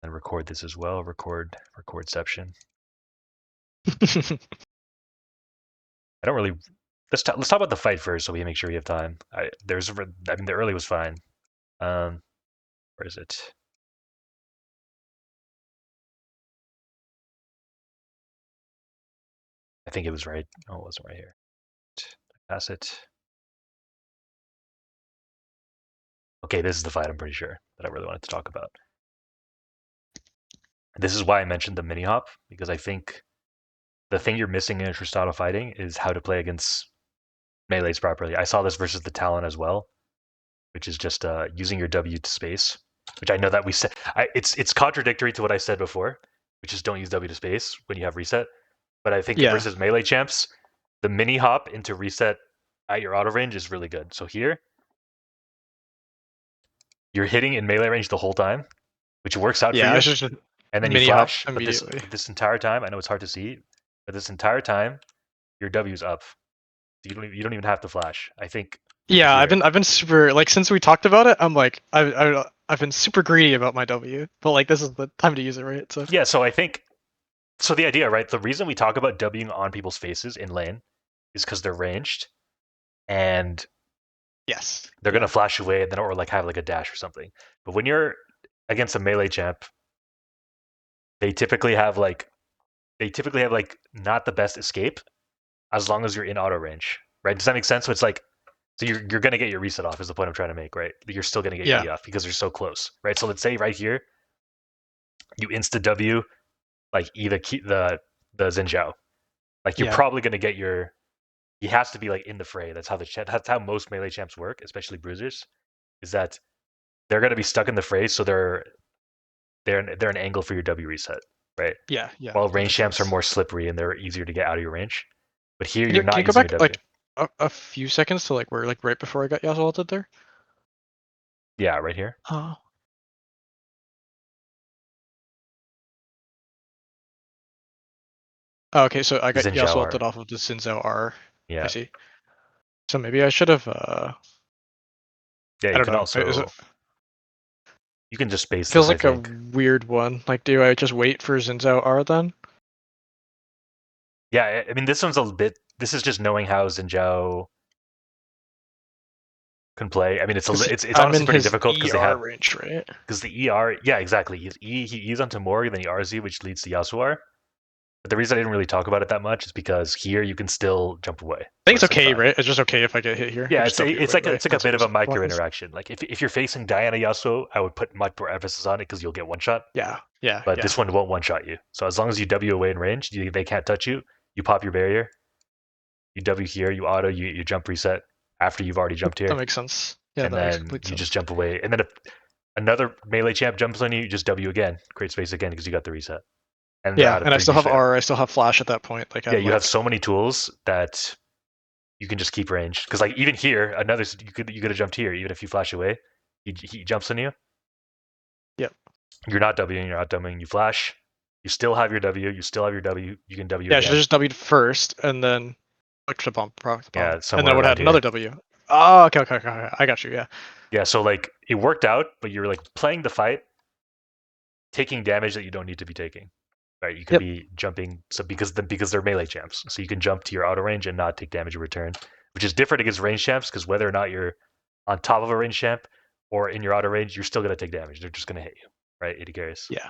And record this as well. Recordception. I don't really. Let's talk about the fight first, so we make sure we have time. The early was fine. Where is it? I think it was right. Oh, it wasn't right here. Pass it. Okay, this is the fight. I'm pretty sure that I really wanted to talk about. This is why I mentioned the mini hop, because I think the thing you're missing in Tristana fighting is how to play against melees properly. I saw this versus the Talon as well, which is just using your W to space, which I know that we said. It's contradictory to what I said before, which is don't use W to space when you have reset. But I think versus melee champs, the mini hop into reset at your auto range is really good. So here, you're hitting in melee range the whole time, which works out for you. It's just And then you flash. But this entire time, I know it's hard to see, but this entire time, your W's up. You don't even have to flash. I think. Yeah, I've been super like since we talked about it. I'm like I've been super greedy about my W, but like this is the time to use it, right? So yeah, so I think so. The idea, right? The reason we talk about Wing on people's faces in lane is because they're ranged, and yes, they're gonna flash away, and then or like have like a dash or something. But when you're against a melee champ, they typically have like not the best escape as long as you're in auto range, right? Does that make sense? So it's like so you're gonna get your reset off is the point I'm trying to make, right? You're still gonna get your E off because you're so close, right? So let's say right here, you insta W like either the Xin Zhao. Like you're probably gonna get your he has to be like in the fray. That's how most melee champs work, especially bruisers, is that they're gonna be stuck in the fray, so they're an angle for your W reset, right? Yeah. While range champs are more slippery and they're easier to get out of your range. But here you're can not you go using back your W. like a few seconds to like where like right before I got Yasuo ulted there? Yeah, right here. Oh. Okay, so I got Yasuo ulted off of the Xin Zhao R. Yeah. I see. So maybe I should have. Yeah, I don't know. You can just space feels this, like a weird one. Like, do I just wait for Xin Zhao R then? Yeah, I mean, this one's a bit. This is just knowing how Xin Zhao can play. I mean, it's honestly pretty difficult because they have range, right? Because the ER, yeah, exactly. He E's onto Morg, then he RZ, which leads to Yasuo. But the reason I didn't really talk about it that much is because here you can still jump away. I think it's okay, right? It's just okay if I get hit here. Yeah, it's like a bit of a micro interaction. Like if you're facing Diana Yasuo, I would put much more emphasis on it because you'll get one shot. Yeah. But this one won't one shot you. So as long as you W away in range, they can't touch you. You pop your barrier. You W here. You auto. You jump reset after you've already jumped here. That makes sense. Yeah, and then you just jump away. And then if another melee champ jumps on you, you just W again, create space again because you got the reset. And and I still have R, I still have flash at that point. Like you have so many tools that you can just keep range. Because like even here, you could have jumped here, even if you flash away, he jumps on you. Yep. You're not Wing, you're not Wing, you flash. You still have your W, you can W again. I should have just W'd first and then clicked the bump. Yeah, and then would have another W. Oh, okay, I got you, yeah. Yeah, so like it worked out, but you're like playing the fight, taking damage that you don't need to be taking. Right, you could be jumping because they're melee champs, so you can jump to your auto range and not take damage in return, which is different against range champs because whether or not you're on top of a range champ or in your auto range, you're still gonna take damage. They're just gonna hit you, right? 80 carries. Yeah.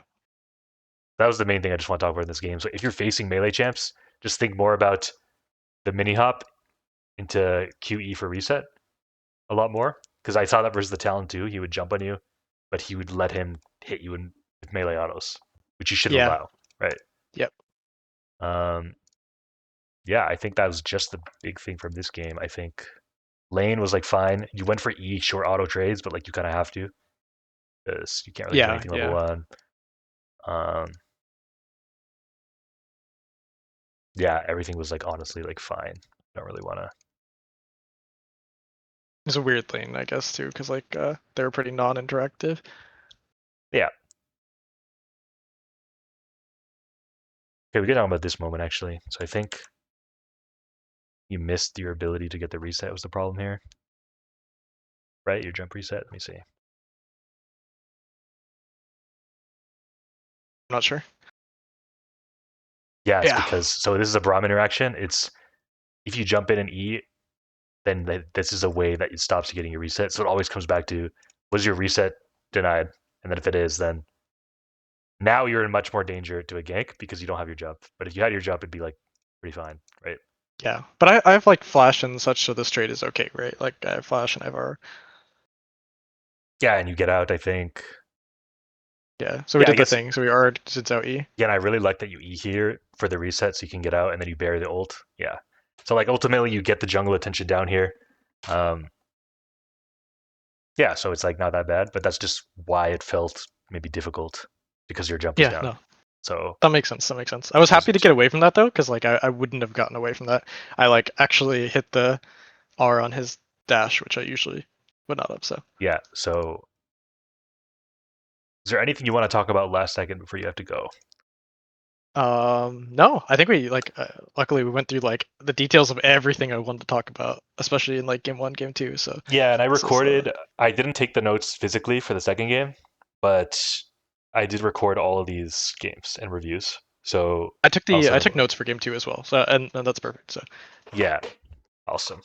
That was the main thing I just want to talk about in this game. So if you're facing melee champs, just think more about the mini hop into QE for reset a lot more because I saw that versus the Talon too. He would jump on you, but he would let him hit you with melee autos, which you should allow. Right. Yep. Yeah, I think that was just the big thing from this game. I think lane was like fine. You went for E short auto trades, but like you kind of have to because you can't really do anything level 1. Yeah, everything was like honestly like fine. Don't really want to. It's a weird thing, I guess, too, because like they were pretty non-interactive. Yeah. Okay, we can talk about this moment actually. So I think you missed your ability to get the reset was the problem here. Right, your jump reset. Let me see. not sure. Yeah, it's Yeah. because so this is a Braum interaction. It's if you jump in and E, then this is a way that it stops you getting your reset. So it always comes back to was your reset denied, and then if it is, then now you're in much more danger to a gank because you don't have your jump. But if you had your jump, it'd be like pretty fine, right? Yeah. But I have like flash and such, so this trade is okay, right? Like I have flash and I have R. Yeah, and you get out. I think. Yeah. So we Yeah, I did the guess. thing. So we R'd since out E. Yeah, and I really like that you E here for the reset, so you can get out and then you bury the ult. Yeah. So like ultimately you get the jungle attention down here. Um, yeah, so it's like not that bad, but that's just why it felt maybe difficult because your jump was Yeah, down. no. So That makes sense. That makes sense. I was happy to get away from that though, because like I wouldn't have gotten away from that. I like actually hit the R on his dash, which I usually would not have. So yeah, so is there anything you want to talk about last second before you have to go? no, I think we like luckily we went through like the details of everything I wanted to talk about, especially in like game 1, game 2. So Yeah, and I this is recorded. I didn't take the notes physically for the second game, but I did record all of these games and reviews. So I took I'll send them notes over. for game 2 as well. So and that's perfect. So Yeah, awesome.